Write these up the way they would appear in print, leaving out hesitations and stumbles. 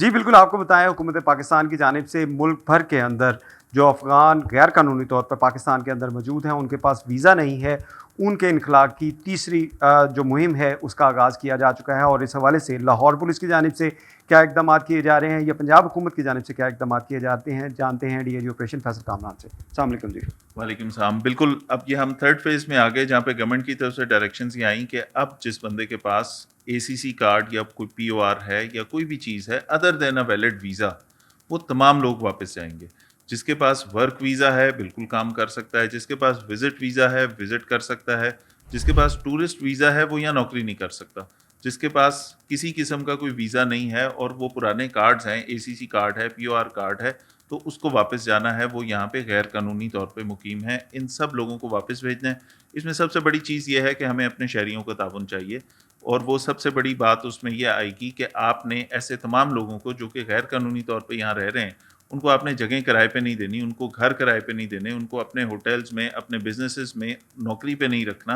जी, बिल्कुल, आपको बताएँ हुकूमत पाकिस्तान की जानिब से मुल्क भर के अंदर जो अफ़गान गैर कानूनी तौर पर पाकिस्तान के अंदर मौजूद हैं, उनके पास वीज़ा नहीं है, उनके इनखला की तीसरी जो मुहिम है उसका आगाज़ किया जा चुका है और इस हवाले से लाहौर पुलिस की जानिब से क्या इक़दामात किए जा रहे हैं या पंजाब हुकूमत की जानिब से क्या इक़दामात किए जाते हैं, जानते हैं डीआईजी ऑपरेशन फैसल कामरान से। अस्सलाम वालेकुम जी। वालेकुम सलाम। बिल्कुल, अब ये हम थर्ड फ़ेज़ में आ गए जहाँ पे गवर्नमेंट की तरफ से डायरेक्शंस ये आई कि अब जिस बंदे के पास एसीसी कार्ड या कोई पीओआर है या कोई भी चीज़ है other than a valid visa, वो तमाम लोग वापस जाएँगे। जिसके पास वर्क वीज़ा है, बिल्कुल काम कर सकता है, जिसके पास विज़िट वीज़ा है, विज़िट कर सकता है, जिसके पास टूरिस्ट वीज़ा है, वो यहाँ नौकरी नहीं कर सकता। जिसके पास किसी किस्म का कोई वीज़ा नहीं है और वो पुराने कार्ड्स हैं, एसीसी कार्ड है, पीओआर कार्ड है, तो उसको वापस जाना है, वो यहाँ पे गैर कानूनी तौर पे मुकीम है, इन सब लोगों को वापस भेजना है। इसमें सबसे बड़ी चीज़ ये है कि हमें अपने शहरियों का ताउन चाहिए और वो सबसे बड़ी बात उसमें ये आएगी कि आपने ऐसे तमाम लोगों को जो कि गैर कानूनी तौर पे यहाँ रह रहे हैं, उनको आपने जगह किराए पे नहीं देनी, उनको घर किराए पे नहीं देने, उनको अपने होटल्स में, अपने बिज़नेसेस में नौकरी पे नहीं रखना।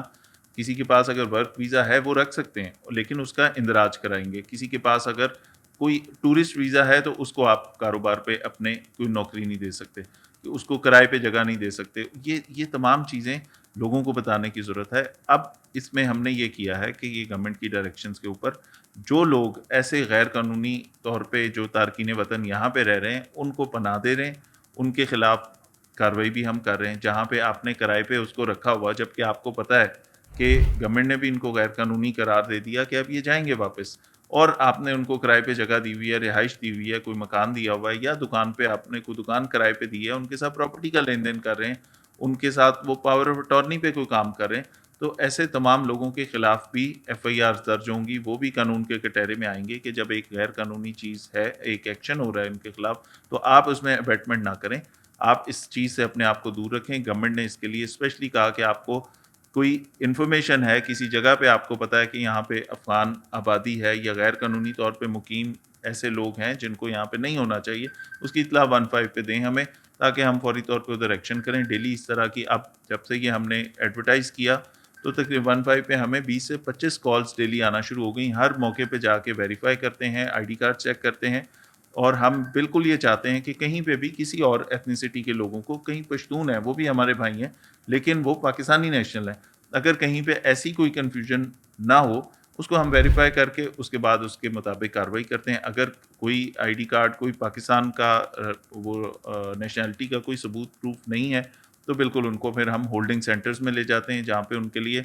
किसी के पास अगर वर्क वीज़ा है, वो रख सकते हैं, लेकिन उसका इंदराज कराएँगे। किसी के पास अगर कोई टूरिस्ट वीज़ा है तो उसको आप कारोबार पे अपने कोई नौकरी नहीं दे सकते, कि उसको किराए पे जगह नहीं दे सकते। ये तमाम चीज़ें लोगों को बताने की ज़रूरत है। अब इसमें हमने ये किया है कि ये गवर्नमेंट की डायरेक्शंस के ऊपर जो लोग ऐसे गैर कानूनी तौर पे जो तारकीन वतन यहाँ पे रह रहे हैं, उनको पनाह दे रहे हैं, उनके खिलाफ कार्रवाई भी हम कर रहे हैं। जहाँ पे आपने किराए पे उसको रखा हुआ जबकि आपको पता है कि गवर्नमेंट ने भी इनको गैर कानूनी करार दे दिया कि अब ये जाएँगे वापस। और आपने उनको किराए पे जगह दी हुई है, रिहाइश दी हुई है, कोई मकान दिया हुआ है या दुकान पे आपने कोई दुकान किराए पे दी है, उनके साथ प्रॉपर्टी का लेन-देन कर रहे हैं, उनके साथ वो पावर ऑफ अटॉर्नी पे कोई काम कर रहे हैं, तो ऐसे तमाम लोगों के खिलाफ भी एफआईआर्स दर्ज होंगी। वो भी कानून के कटघरे में आएँगे कि जब एक गैर कानूनी चीज़ है, एक एक्शन हो रहा है उनके खिलाफ, तो आप उसमें अबैटमेंट ना करें। आप इस चीज़ से अपने आप को दूर रखें। गवर्नमेंट ने इसके लिए स्पेशली कहा कि आपको कोई इन्फॉर्मेशन है किसी जगह पे आपको पता है कि यहाँ पे अफ़गान आबादी है या गैर कानूनी तौर पे मुकीम ऐसे लोग हैं जिनको यहाँ पे नहीं होना चाहिए, उसकी इत्तला 15 पे दें हमें ताकि हम फ़ौरी तौर पे उधर एक्शन करें। डेली इस तरह की अब जब से ये हमने एडवर्टाइज़ किया तो तकरीबन 15 पे हमें 20 से 25 कॉल्स डेली आना शुरू हो गई। हर मौके पे जाके वेरीफ़ाई करते हैं, आईडी कार्ड चेक करते हैं और हम बिल्कुल ये चाहते हैं कि कहीं पे भी किसी और एथनिसिटी के लोगों को कहीं पश्तून है, वो भी हमारे भाई हैं, लेकिन वो पाकिस्तानी नेशनल हैं। अगर कहीं पे ऐसी कोई कन्फ्यूजन ना हो, उसको हम वेरीफ़ाई करके उसके बाद उसके मुताबिक कार्रवाई करते हैं। अगर कोई आईडी कार्ड, कोई पाकिस्तान का नेशनैलिटी का कोई सबूत प्रूफ़ नहीं है, तो बिल्कुल उनको फिर हम होल्डिंग सेंटर्स में ले जाते हैं, जहाँ पे उनके लिए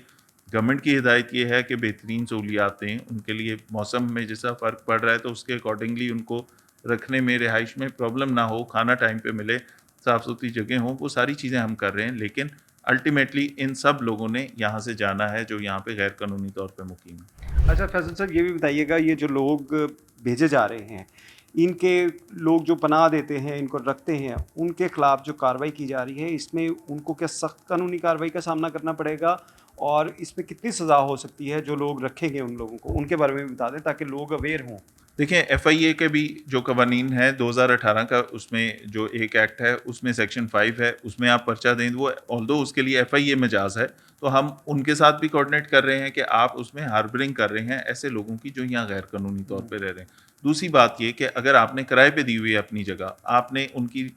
गवर्नमेंट की हिदायत ये है कि बेहतरीन सहूलियात दें। उनके लिए मौसम में जैसा फ़र्क पड़ रहा है, तो उसके अकॉर्डिंगली उनको रखने में, रिहाइश में प्रॉब्लम ना हो, खाना टाइम पे मिले, साफ़-सुथरी जगह हो, वो सारी चीज़ें हम कर रहे हैं। लेकिन अल्टीमेटली इन सब लोगों ने यहाँ से जाना है जो यहाँ पे गैर कानूनी तौर पे मुकीम है। अच्छा फैसल साहब ये भी बताइएगा ये जो लोग भेजे जा रहे हैं, इनके लोग जो पनाह देते हैं, इनको रखते हैं, उनके खिलाफ जो कार्रवाई की जा रही है, इसमें उनको क्या सख्त कानूनी कार्रवाई का सामना करना पड़ेगा? और इसमें कितनी सज़ा हो सकती है जो लोग रखेंगे उन लोगों को? उनके बारे में भी बता दें ताकि लोग अवेयर हों। देखिए, एफआईए के भी जो कवानीन है 2018 का, उसमें जो एक एक्ट है उसमें सेक्शन 5 है, उसमें आप पर्चा दें, वो ऑल्दो उसके लिए एफआईए मिजाज है, तो हम उनके साथ भी कोऑर्डिनेट कर रहे हैं कि आप उसमें हार्बरिंग कर रहे हैं ऐसे लोगों की जो यहाँ गैर कानूनी तौर हुँ। पे रह रहे हैं। दूसरी बात ये कि अगर आपने किराए पे दी हुई है अपनी जगह, आपने उनकी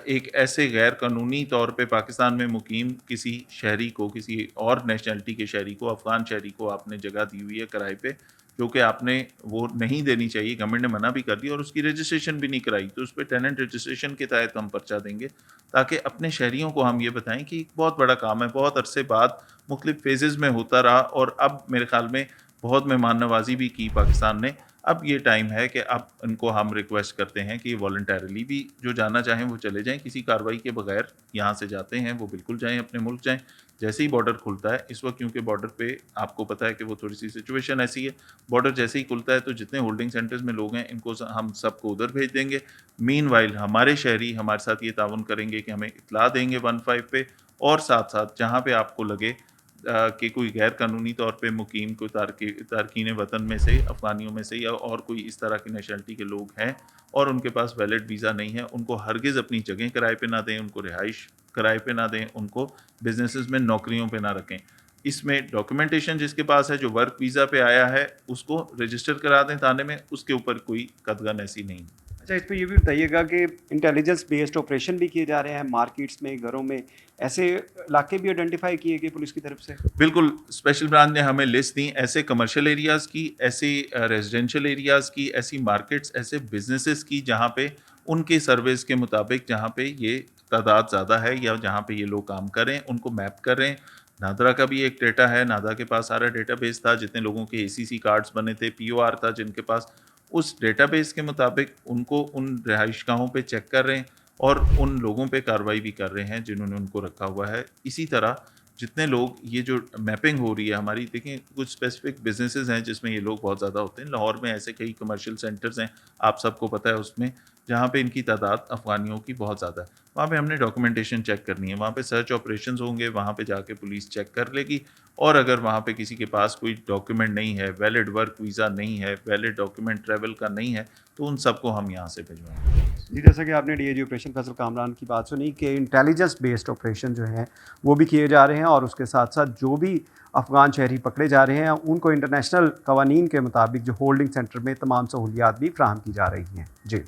एक ऐसे गैर कानूनी तौर पे पाकिस्तान में मुकीम किसी शहरी को, किसी और नेशनैलिटी के शहरी को, अफ़गान शहरी को आपने जगह दी हुई है किराए पे, जो कि आपने वो नहीं देनी चाहिए, गवर्नमेंट ने मना भी कर दिया और उसकी रजिस्ट्रेशन भी नहीं कराई, तो उस पे टेनेंट रजिस्ट्रेशन के तहत हम पर्चा देंगे, ताकि अपने शहरियों को हम ये बताएँ कि बहुत बड़ा काम है, बहुत अरसे बाद मुख्तलिफ फ़ेज़ेज़ में होता रहा और अब मेरे ख़्याल में बहुत मेहमान नवाज़ी भी की पाकिस्तान ने। अब ये टाइम है कि अब इनको हम रिक्वेस्ट करते हैं कि वॉलंटरीली भी जो जाना चाहें वो चले जाएँ, किसी कार्रवाई के बगैर यहाँ से जाते हैं वो बिल्कुल जाएँ, अपने मुल्क जाएँ। जैसे ही बॉर्डर खुलता है, इस वक़्त क्योंकि बॉर्डर पे आपको पता है कि वो थोड़ी-सी सिचुएशन ऐसी है, बॉर्डर जैसे ही खुलता है तो जितने होल्डिंग सेंटर्स में लोग हैं इनको हम सबको उधर भेज देंगे। मीनवाइल हमारे शहरी हमारे साथ ये ताउन करेंगे कि हमें इत्तला देंगे 15 पे और साथ-साथ जहाँ पे आपको लगे कि कोई गैर कानूनी तौर पे मुकीम कोई तारकीन वतन में से, अफ़गानियों में से या और कोई इस तरह की नेशनैलिटी के लोग हैं और उनके पास वैलिड वीज़ा नहीं है, उनको हरगिज़ अपनी जगह किराए पे ना दें, उनको रिहाइश किराए पे ना दें, उनको बिज़नेसेस में नौकरियों पे ना रखें। इसमें डॉक्यूमेंटेशन जिसके पास है, जो वर्क वीज़ा पे आया है, उसको रजिस्टर करा दें थाने में, उसके ऊपर कोई कदगन ऐसी नहीं। अच्छा, इस पे ये भी बताइएगा कि इंटेलिजेंस बेस्ड ऑपरेशन भी किए जा रहे हैं मार्केट्स में, घरों में, ऐसे इलाके भी आइडेंटिफाई किए गए पुलिस की तरफ से? बिल्कुल, स्पेशल ब्रांच ने हमें लिस्ट दी ऐसे कमर्शियल एरियाज़ की, ऐसे रेज़िडेंशियल एरियाज़ की, ऐसी मार्केट्स, ऐसे बिज़नेसेस की जहाँ पे उनके सर्विस के मुताबिक जहाँ पे ये तादाद ज़्यादा है या जहाँ पे ये लोग काम कर रहे हैं, उनको मैप कर रहे हैं। नादरा का भी एक डेटा है, नादरा के पास सारा डेटाबेस था, जितने लोगों के एसीसी कार्ड्स बने थे, पीओआर था जिनके पास, उस डेटाबेस के मुताबिक उनको उन रिहाइशगाहों पे चेक कर रहे हैं और उन लोगों पे कार्रवाई भी कर रहे हैं जिन्होंने उनको रखा हुआ है। इसी तरह जितने लोग ये जो मैपिंग हो रही है हमारी, देखें कुछ स्पेसिफिक बिजनेसेस हैं जिसमें ये लोग बहुत ज़्यादा होते हैं। लाहौर में ऐसे कई कमर्शियल सेंटर्स हैं, आप सबको पता है उसमें, जहाँ पे इनकी तादाद अफ़गानियों की बहुत ज़्यादा है। वहाँ पे हमने डॉक्यूमेंटेशन चेक करनी है, वहाँ पे सर्च ऑपरेशंस होंगे, वहाँ पे जाके पुलिस चेक कर लेगी और अगर वहाँ पे किसी के पास कोई डॉक्यूमेंट नहीं है, वैलिड वर्क वीज़ा नहीं है, वैलिड डॉक्यूमेंट ट्रैवल का नहीं है, तो उन सबको हम यहाँ से भिजवाएँगे। जी, जैसा कि आपने डीआईजी ऑपरेशन फैसल कामरान की बात सुनी कि इंटेलिजेंस बेस्ड ऑपरेशन जो हैं वो भी किए जा रहे हैं और उसके साथ साथ जो भी अफ़गान शहरी पकड़े जा रहे हैं उनको इंटरनेशनल कवानीन के मुताबिक जो होल्डिंग सेंटर में तमाम सहूलियात भी फ्राहम की जा रही हैं। जी।